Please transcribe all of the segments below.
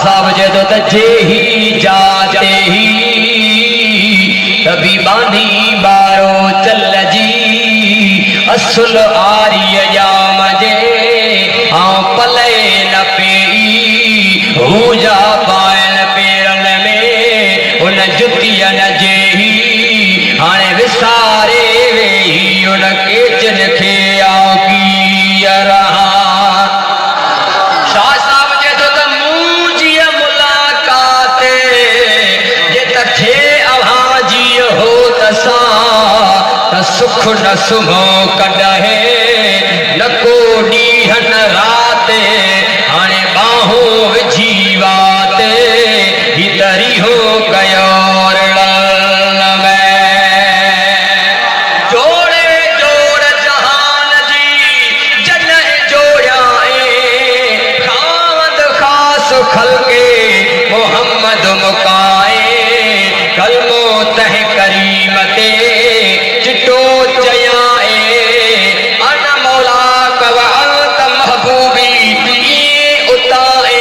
साहब जदो तजे ही जाते ही तभी बानी बारो चल जी असुल आर्य जाम जे हाँ पले न पेई हो जा पायल पेरन में उन जुतियन जे ही हाणे विसारे वेही उन केचन खे आकी रहा सुख न सुमो कॾहिं न को ॾींहं न राति हाणे बाहों विझी वाते ही तरीहो कयो जोड़े जोड़ जहान जी जन जोड़ियाए खावंद ख़ास खलके मोहम्मद मुकाए कलमो तह करीम ते चिटो चयाए अन मौला कव अंत महबूबी उताए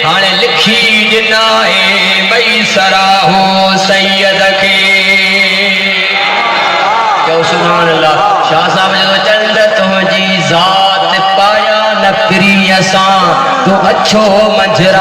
हाणे लिखी ॾिनाए भई सराहो सैयद खे चओ सुभान अल्लाह। शाह साहब जो चंड तुंहिंजी ज़ात पाया न फिरी असां तूं अछो मंझरा